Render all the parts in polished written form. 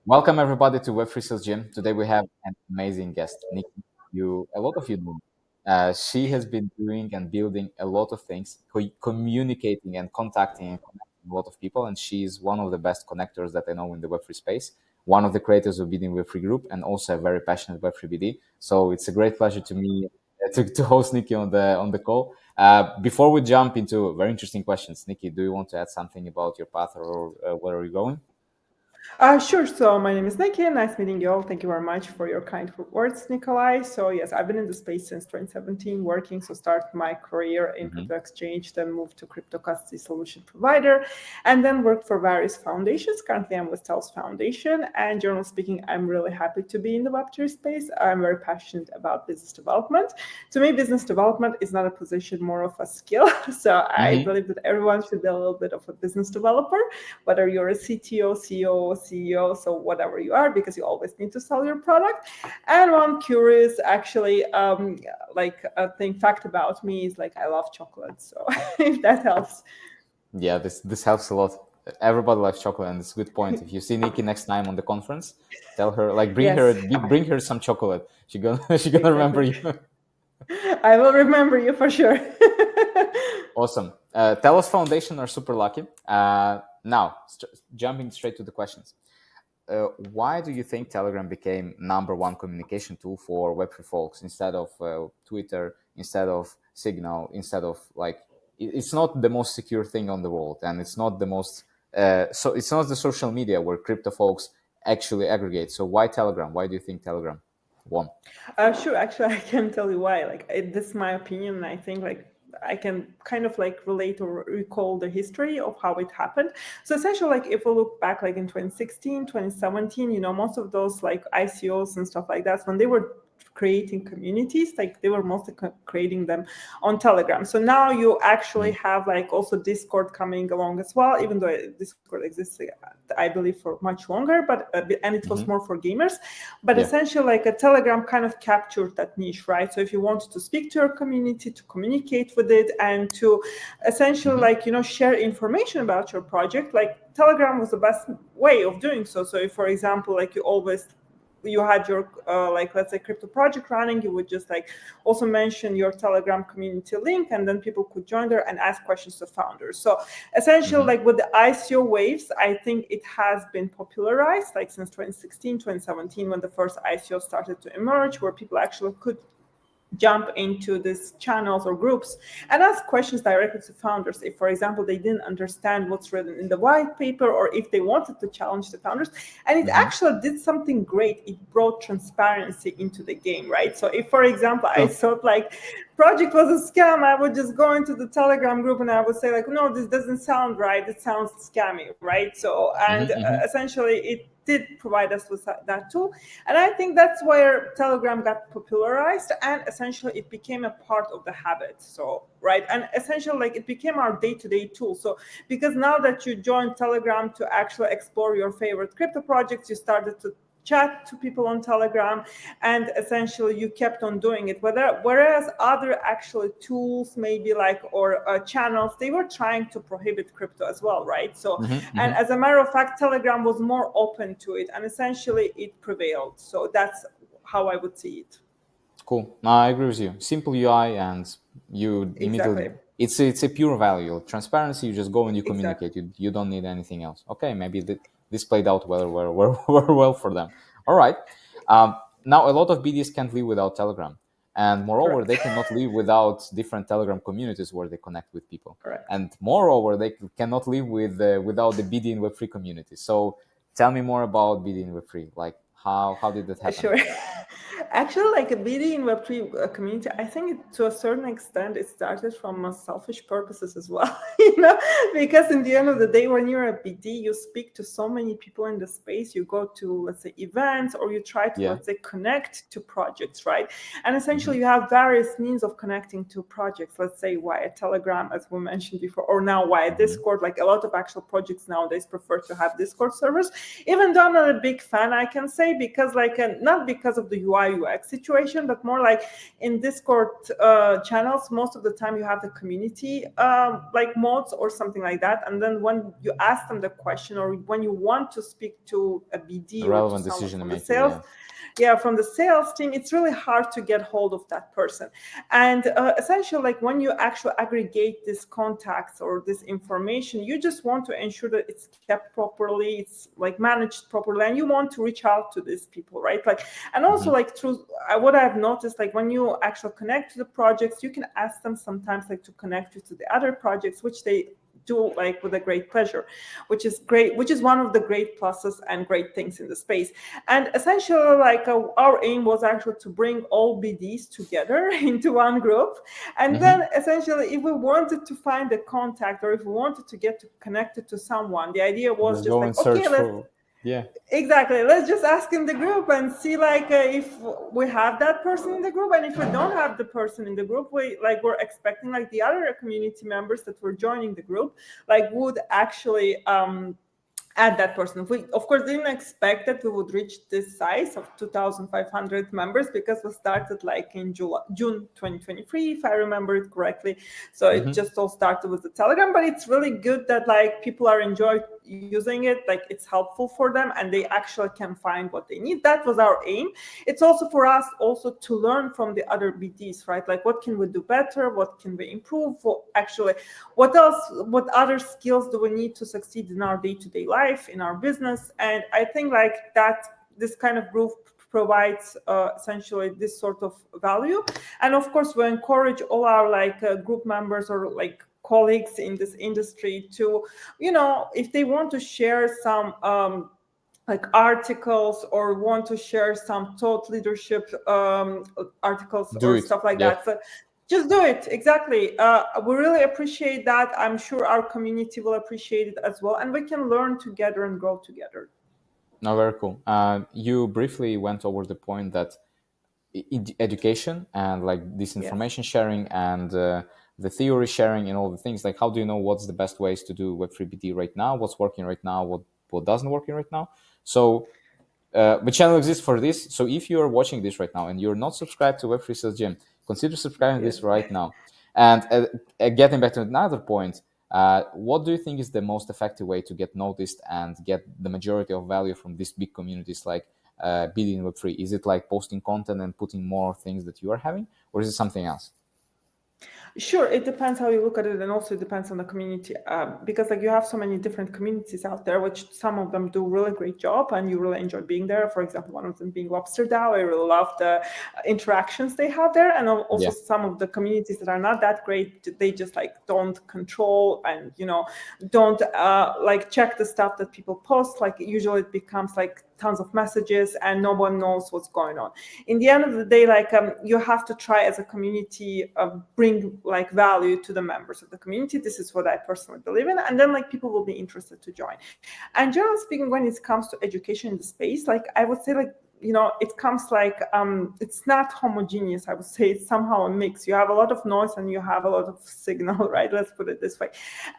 Welcome everybody to Web3 Sales Gym. Today we have an amazing guest, Nicky. A lot of you know. She has been doing and building a lot of things, communicating and contacting and connecting a lot of people, and she's one of the best connectors that I know in the Web3 space. One of the creators of BD Web3 Group, and also a very passionate Web3 BD. So it's a great pleasure to me to host Nicky on the call. Before we jump into very interesting questions, Nicky, do you want to add something about your path or where are you going? Sure. So my name is Nikki. Nice meeting you all. Thank you very much for your kind words, Nikolai. So yes, I've been in the space since 2017 working. So started my career in Mm-hmm. crypto exchange, then moved to crypto custody solution provider, and then worked for various foundations. Currently, I'm with Telos Foundation. And generally speaking, I'm really happy to be in the Web3 space. I'm very passionate about business development. To me, business development is not a position, more of a skill. So I Mm-hmm. believe that everyone should be a little bit of a business developer, whether you're a CTO, CEO, so whatever you are, because you always need to sell your product. And one curious, actually, like a fact about me is like I love chocolate. So if that helps. Yeah, this helps a lot. Everybody likes chocolate, and it's a good point. If you see Nikki next time on the conference, tell her like Yes, bring her some chocolate. She gonna she gonna remember exactly. you. I will remember you for sure. Awesome. Telos Foundation are super lucky. Now, jumping straight to the questions. Why do you think Telegram became number one communication tool for Web3 folks instead of Twitter, instead of Signal, instead of like it's not the most secure thing on the world, and it's not the most so it's not the social media where crypto folks actually aggregate. So why Telegram? Why do you think Telegram won? Sure. Actually, I can tell you why. Like, this is my opinion. And I think like I can kind of like relate or recall the history of how it happened. So essentially, like if we look back like in 2016, 2017, most of those like ICOs and stuff like that, when they were creating communities, like they were mostly creating them on Telegram. So now you actually Mm-hmm. have like also Discord coming along as well, even though Discord exists, I believe, for much longer, but and it was Mm-hmm. more for gamers. But Yeah. essentially, like a Telegram kind of captured that niche, right? So if you wanted to speak to your community, to communicate with it, and to essentially, Mm-hmm. like, share information about your project, like Telegram was the best way of doing so. So if, for example, like you had your like, let's say, crypto project running, you would just like also mention your Telegram community link, and then people could join there and ask questions to founders. So essentially, Mm-hmm. like with the ICO waves, I think it has been popularized like since 2016, 2017, when the first ICO started to emerge, where people actually could jump into these channels or groups and ask questions directly to founders if, for example, they didn't understand what's written in the white paper, or if they wanted to challenge the founders. And it Mm-hmm. actually did something great. It brought transparency into the game, right? So if, for example, I True. thought like project was a scam, I would just go into the Telegram group and I would say like, no, this doesn't sound right, it sounds scammy, right? So, and Mm-hmm. Mm-hmm. essentially it did provide us with that tool. And I think that's where Telegram got popularized, and essentially it became a part of the habit. So, right. And essentially, like, it became our day-to-day tool. So, because now that you joined Telegram to actually explore your favorite crypto projects, you started to chat to people on Telegram, and essentially you kept on doing it. Whereas other actually tools, maybe like, or channels, they were trying to prohibit crypto as well, right? So, Mm-hmm. and Mm-hmm. as a matter of fact, Telegram was more open to it, and essentially it prevailed. So that's how I would see it. Cool. No, I agree with you. Simple UI, and you immediately Exactly. it's a pure value. Transparency. You just go and you Exactly. communicate. You don't need anything else. Okay, maybe this played out well for them. All right. Now a lot of BDs can't live without Telegram, and moreover, Correct. they cannot live without different Telegram communities where they connect with people. Correct. And moreover, they cannot live without the BD in Web3 community. So tell me more about BD in Web3. Like how did that happen? Sure. Actually, like a BD in Web3 community, I think to a certain extent it started from selfish purposes as well, because in the end of the day, when you're a BD, you speak to so many people in the space, you go to, let's say, events, or you try to, Yeah. let's say, connect to projects, right? And Mm-hmm. essentially you have various means of connecting to projects, let's say via Telegram, as we mentioned before, or now via Mm-hmm. Discord. Like a lot of actual projects nowadays prefer to have Discord servers, even though I'm not a big fan, I can say, because like not because of the UI UX situation, but more like in Discord channels, most of the time you have the community like mods or something like that. And then when you ask them the question, or when you want to speak to a BD or to Relevant someone decision from the maker, sales, yeah. yeah, from the sales team, it's really hard to get hold of that person. And essentially, like when you actually aggregate these contacts or this information, you just want to ensure that it's kept properly, it's like managed properly, and you want to reach out to these people, right? Like, and also like through what I've noticed, like when you actually connect to the projects, you can ask them sometimes like to connect you to the other projects, which they do like with a great pleasure, which is great, which is one of the great pluses and great things in the space. And essentially, like our aim was actually to bring all BDs together into one group. And then essentially, if we wanted to find a contact, or if we wanted to get connected to someone, the idea was Just just go and like, okay, search let's for, yeah. exactly, let's just ask in the group and see like if we have that person in the group. And if we don't have the person in the group, we're expecting like the other community members that were joining the group like would actually add that person. We of course didn't expect that we would reach this size of 2,500 members, because we started like in June 2023, if I remember it correctly. So it just all started with the Telegram, but it's really good that like people are enjoying using it, like it's helpful for them and they actually can find what they need. That was our aim. It's also for us also to learn from the other BDs, right? Like what can we do better, what can we improve, actually what else, what other skills do we need to succeed in our day-to-day life, in our business. And I think like that this kind of group provides essentially this sort of value. And of course we encourage all our like group members or like colleagues in this industry to, you know, if they want to share some like articles or want to share some thought leadership articles Do or it, stuff like yeah. that. So just do it. Exactly. We really appreciate that. I'm sure our community will appreciate it as well. And we can learn together and grow together. No, very cool. You briefly went over the point that education and like this Yes. information sharing and the theory sharing and all the things, like how do you know what's the best ways to do Web3 BD right now, what's working right now, what doesn't working right now. So the channel exists for this. So if you are watching this right now and you're not subscribed to Web3 Sales Gym, consider subscribing Yes. this right now. And getting back to another point, what do you think is the most effective way to get noticed and get the majority of value from these big communities like BD in Web3? Is it like posting content and putting more things that you are having, or is it something else? Sure, it depends how you look at it, and also it depends on the community, because like you have so many different communities out there, which some of them do really great job, and you really enjoy being there. For example, one of them being Lobster DAO, I really love the interactions they have there, and also Yeah. some of the communities that are not that great, they just like don't control and don't like check the stuff that people post. Like usually it becomes like tons of messages and no one knows what's going on. In the end of the day, like you have to try as a community bring like value to the members of the community. This is what I personally believe in, and then like people will be interested to join. And generally speaking, when it comes to education in the space, like I would say like it comes like it's not homogeneous. I would say it's somehow a mix. You have a lot of noise and you have a lot of signal, right? Let's put it this way.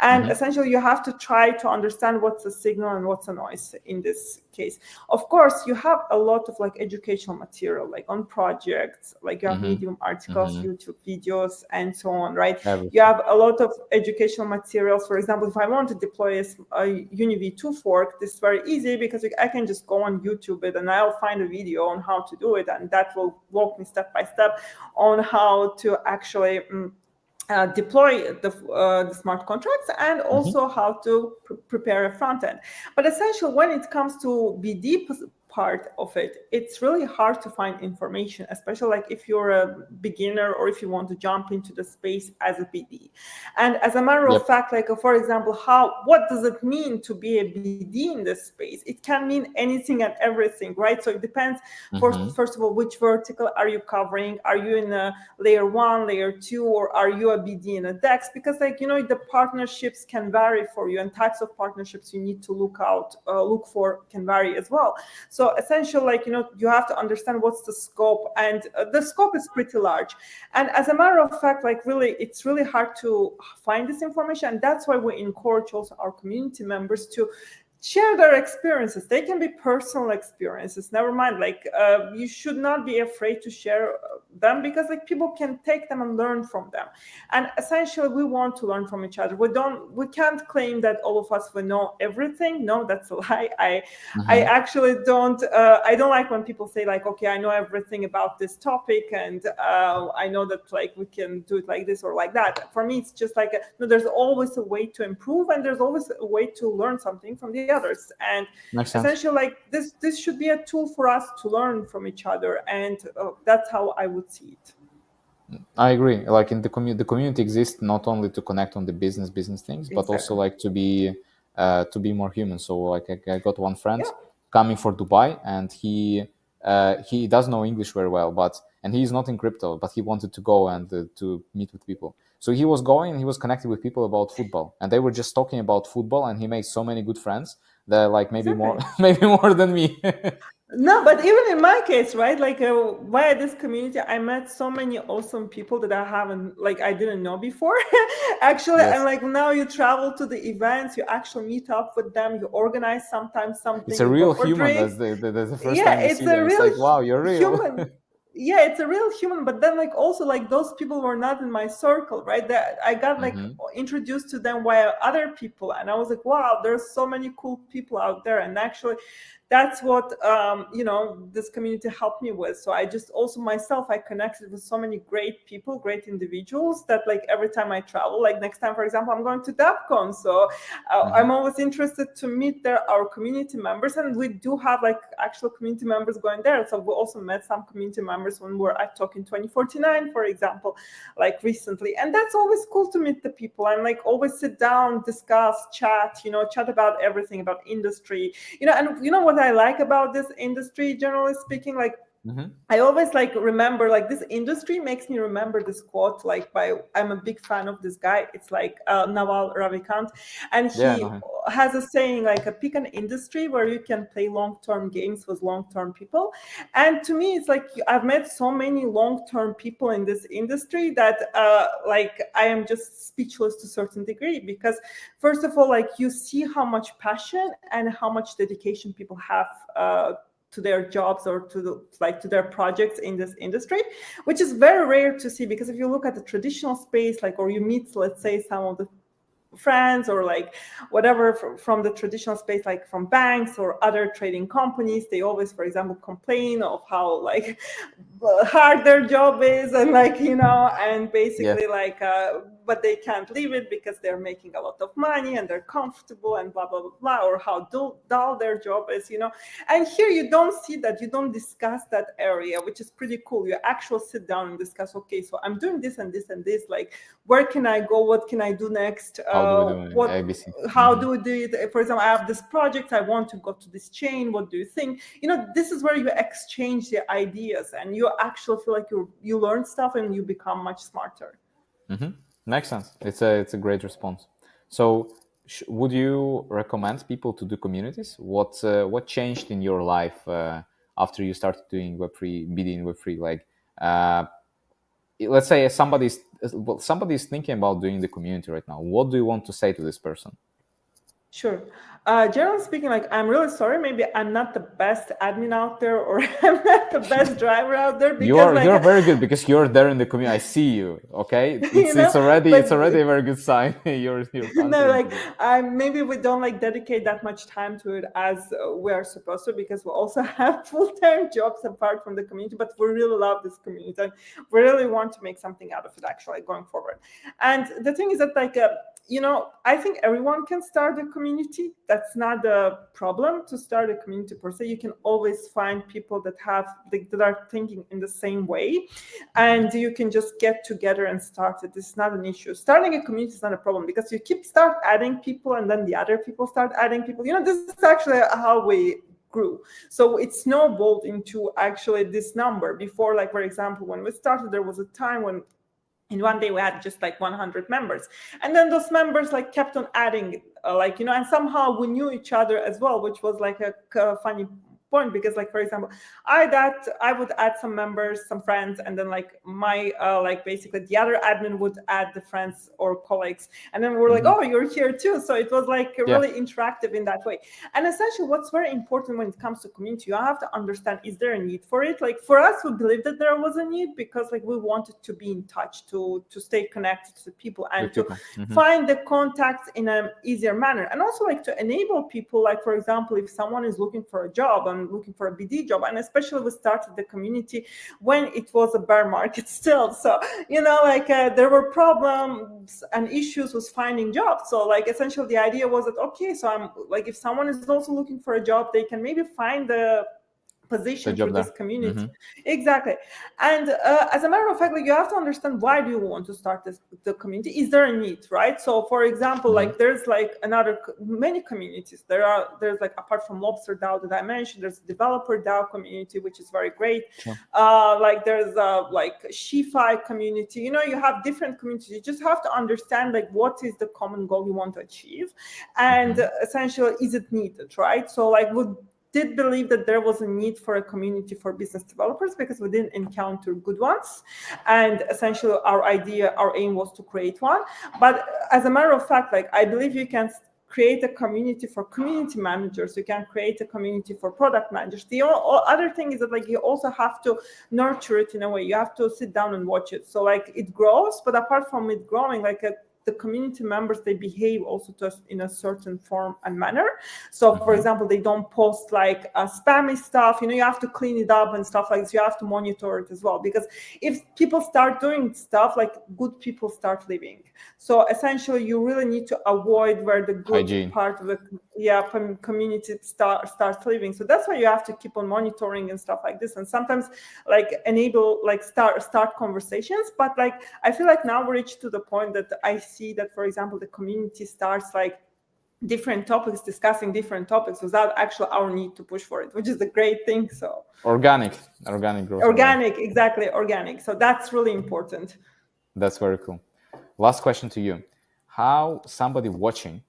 And essentially you have to try to understand what's a signal and what's a noise in this case. Of course, you have a lot of like educational material, like on projects, like you have Medium articles, YouTube videos, and so on, right? You Everything. have a lot of educational materials. For example, if I want to deploy a UniV2 fork, this is very easy because I can just go on YouTube it and I'll find a video on how to do it, and that will walk me step by step on how to actually deploy the smart contracts, and also how to prepare a front end. But essentially, when it comes to BD part of it, it's really hard to find information, especially like if you're a beginner or if you want to jump into the space as a BD. And as a matter of fact, like for example, what does it mean to be a BD in this space? It can mean anything and everything, right? So it depends. First of all, which vertical are you covering? Are you in a layer 1, layer 2, or are you a BD in a DEX? Because like the partnerships can vary for you, and types of partnerships you need to look for can vary as well. So essentially, like you have to understand what's the scope, and the scope is pretty large. And as a matter of fact, like really, it's really hard to find this information, and that's why we encourage also our community members to share their experiences. They can be personal experiences, never mind, like you should not be afraid to share them, because like people can take them and learn from them. And essentially we want to learn from each other. We can't claim that all of us will know everything. No, that's a lie. I Mm-hmm. actually don't I don't like when people say like, okay, I know everything about this topic, and I know that like we can do it like this or like that. For me it's just like no, there's always a way to improve, and there's always a way to learn something from the others. And Makes sense. essentially like this should be a tool for us to learn from each other, and that's how I would see it. I agree. Like in the community exists not only to connect on the business things, but also Exactly. like to be more human. So like I got one friend Yeah. coming for Dubai, and he does know English very well, but and he's not in crypto, but he wanted to go and to meet with people. So he was going and he was connected with people about football, and they were just talking about football, and he made so many good friends that like maybe more Exactly. maybe more than me. No, but even in my case, right? Like via this community, I met so many awesome people that I haven't, like, I didn't know before. Actually, and Yes, like now you travel to the events, you actually meet up with them, you organize sometimes it's something, a you go real for human. drinks. That's the first Yeah, time you it's see a them. It's real like wow, you're real. human. Yeah, it's a real human, but then like also like those people were not in my circle, right? That I got like Hmm. introduced to them via other people, and I was like, wow, there's so many cool people out there. And actually that's what this community helped me with. So I just also myself, I connected with so many great people, great individuals, that like every time I travel, like next time for example I'm going to DevCon, so I'm Hmm. always interested to meet our community members. And we do have like actual community members going there. So we also met some community members when we were at Talk in 2049, for example, like recently. And that's always cool to meet the people and like always sit down, discuss, chat, chat about everything, about industry, and what I like about this industry, generally speaking, like Hmm. I always like remember, like this industry makes me remember this quote, like I'm a big fan of this guy. It's like Naval Ravikant, and Yeah, he no. has a saying like, pick an industry where you can play long-term games with long-term people. And to me, it's like I've met so many long-term people in this industry that like I am just speechless to a certain degree, because first of all, like you see how much passion and how much dedication people have to their jobs or to their projects in this industry, which is very rare to see. Because if you look at the traditional space, like, or you meet, let's say, some of the friends or like whatever from the traditional space, like from banks or other trading companies, they always, for example, complain of how like hard their job is, and like and Yes. basically like but they can't leave it because they're making a lot of money and they're comfortable and blah blah blah, blah, or how dull their job is. And here you don't see that, you don't discuss that area, which is pretty cool. You actually sit down and discuss, okay, so I'm doing this and this and this, like where can I go, what can I do next, How do we do it? what ABC. how Hmm. do we do it. For example, I have this project, I want to go to this chain, what do you think? This is where you exchange the ideas and you actually feel like you learn stuff and you become much smarter. Hmm. Makes sense. It's a great response. So, would you recommend people to do communities? What changed in your life after you started doing Web3, BD in Web3? Like, uh, let's say somebody's thinking about doing the community right now. What do you want to say to this person? Sure. Generally speaking, like I'm really sorry. Maybe I'm not the best admin out there, or I'm not the best driver out there, because like You're very good because you're there in the community. I see you. Okay, you know, it's but already a very good sign. You're no, answering like to this. maybe we don't like dedicate that much time to it as we are supposed to, because we also have full-time jobs apart from the community. But we really love this community and we really want to make something out of it actually going forward. And the thing is that like I think everyone can start a community. That's not a problem to start a community per se. You can always find people that are thinking in the same way, Hmm. and you can just get together and start it. It's not an issue. Starting a community is not a problem, because you start adding people and then the other people start adding people. This is actually how we grew. So it snowballed into actually this number. Before, like for example, when we started, there was a time when in one day we had just like 100 members, and then those members like kept on adding and somehow we knew each other as well, which was like a funny point, because like, for example, I would add some members, some friends, and then like my like basically the other admin would add the friends or colleagues, and then we're like, oh, you're here too. So it was like really interactive in that way. And essentially what's very important when it comes to community, you have to understand, is there a need for it? Like for us, we believe that there was a need, because like we wanted to be in touch, to stay connected to people, and to find the contacts in an easier manner, and also like to enable people, like for example, if someone is looking for a job and looking for a BD job, and especially we started the community when it was a bear market still, so like there were problems and issues with finding jobs. So like essentially the idea was that, okay, so I'm like, if someone is also looking for a job, they can maybe find the position through this community. Exactly. And as a matter of fact, like, you have to understand, why do you want to start the community? Is there a need, right? So for example, like there's like many communities. There's like, apart from Lobster DAO that I mentioned, there's developer DAO community, which is very great. Like there's like SheFi community. You have different communities. You just have to understand like, what is the common goal you want to achieve, and essentially, is it needed, right? So like, would did believe that there was a need for a community for business developers, because we didn't encounter good ones, and essentially our aim was to create one. But as a matter of fact, like, I believe you can create a community for community managers, you can create a community for product managers. The other thing is that like, you also have to nurture it in a way. You have to sit down and watch it, so like it grows. But apart from it growing, like the community members, they behave also in a certain form and manner. So for example, they don't post like spammy stuff, you have to clean it up and stuff like this. You have to monitor it as well, because if people start doing stuff, like good people start leaving. So essentially you really need to avoid where the good part of the community starts leaving. So that's why you have to keep on monitoring and stuff like this, and sometimes like enable, like start conversations. But like, I feel like now we reached to the point that I see that, for example, the community starts like different topics, discussing different topics without actually our need to push for it, which is a great thing. So organic growth. Exactly, organic. So that's really important. That's very cool. Last question to you. How somebody watching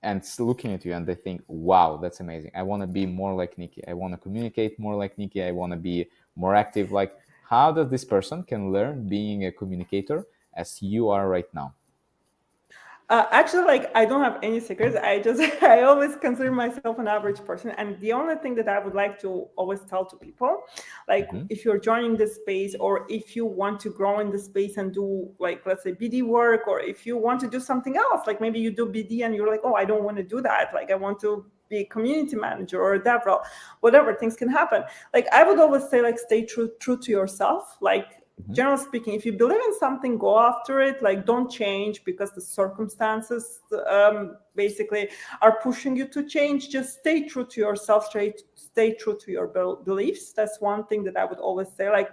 and looking at you and they think, wow, that's amazing, I want to be more like Nicky, I want to communicate more like Nicky, I want to be more active, like, how does this person can learn being a communicator as you are right now? Actually, like, I don't have any secrets. I always consider myself an average person. And the only thing that I would like to always tell to people, like, if you're joining this space, or if you want to grow in the space and do, like, let's say BD work, or if you want to do something else, like maybe you do BD and you're like, oh, I don't want to do that. Like, I want to be a community manager or a dev role, whatever, things can happen. Like, I would always say, like, stay true to yourself. Like, generally speaking, if you believe in something, go after it. Like, don't change because the circumstances basically are pushing you to change. Just stay true to yourself, stay true to your beliefs. That's one thing that I would always say. Like,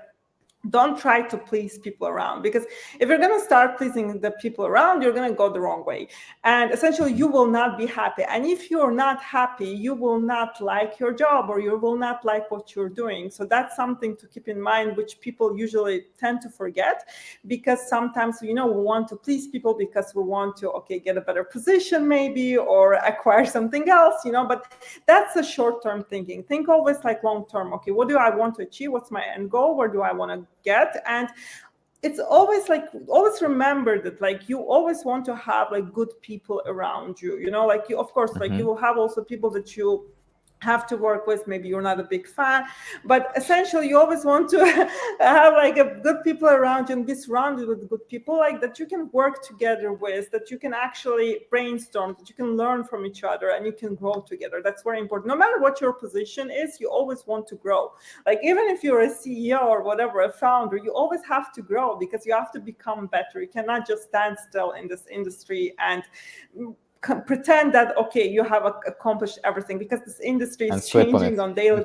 don't try to please people around, because if you're going to start pleasing the people around, you're going to go the wrong way, and essentially you will not be happy. And if you're not happy, you will not like your job, or you will not like what you're doing. So that's something to keep in mind, which people usually tend to forget, because sometimes we want to please people because we want to get a better position maybe, or acquire something else, but that's a short-term thinking. Think always like long-term. Okay, what do I want to achieve? What's my end goal? Where do I want to get? And it's always like, always remember that, like, you always want to have like good people around you, like, you, of course, like, you will have also people that you have to work with, maybe you're not a big fan, but essentially you always want to have like a good people around you and be surrounded with good people, like, that you can work together with, that you can actually brainstorm, that you can learn from each other, and you can grow together. That's very important. No matter what your position is, you always want to grow. Like, even if you're a CEO or whatever, a founder, you always have to grow, because you have to become better. You cannot just stand still in this industry and pretend that you have accomplished everything, because this industry is changing on daily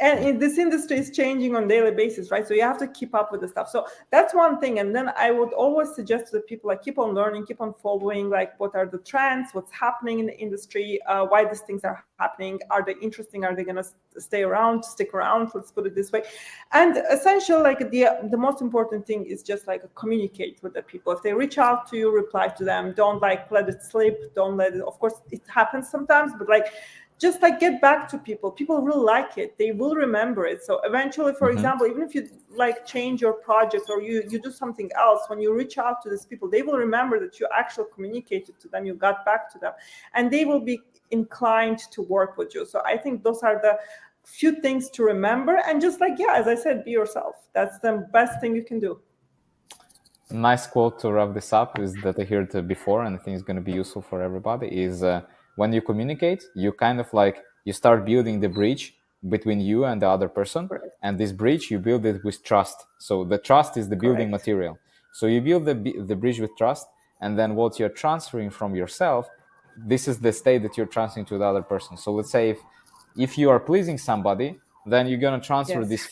and this industry is changing on daily basis, right? So you have to keep up with the stuff. So that's one thing. And then I would always suggest to the people, like, keep on learning, keep on following, like, what are the trends, what's happening in the industry, why these things are happening, are they interesting, are they going to stick around, let's put it this way. And essentially, like, the most important thing is just like communicate with the people. If they reach out to you, reply to them. Don't like let it slip, don't let it, of course it happens sometimes, but like, just like get back to people. People really like it. They will remember it. So eventually, for example, even if you like change your project or you do something else, when you reach out to these people, they will remember that you actually communicated to them, you got back to them, and they will be inclined to work with you. So I think those are the few things to remember. And just like, yeah, as I said, be yourself. That's the best thing you can do. Nice quote to wrap this up is that I heard before, and I think it's going to be useful for everybody, is when you communicate, you kind of like, you start building the bridge between you and the other person. Correct. And this bridge, you build it with trust. So the trust is the building Correct. material. So you build the bridge with trust, and then what you're transferring from yourself, this is the state that you're transferring to the other person. So let's say if you are pleasing somebody, then you're going to transfer Yes. this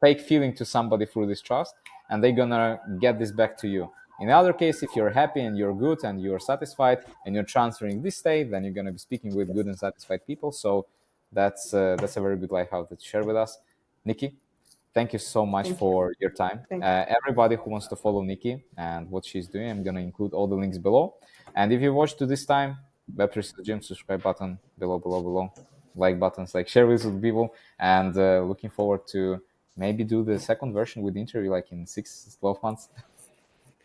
fake feeling to somebody through this trust, and they're gonna get this back to you. In the other case, if you're happy and you're good and you're satisfied and you're transferring this state, then you're gonna be speaking with Yes. good and satisfied people. So that's a very good life hack that you share with us. Nikki, thank you so much Thank you. for your time. Thank you. Everybody who wants to follow Nikki and what she's doing, I'm gonna include all the links below. And if you watched to this time, Web3 Gym subscribe button below, like buttons, like share with people, and looking forward to maybe do the second version with the interview like in 6-12 months.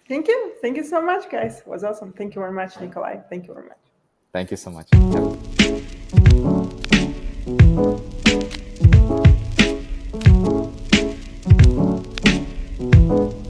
Thank you. Thank you so much, guys. It was awesome. Thank you very much, Nikolai. Thank you very much. Thank you so much. Yep.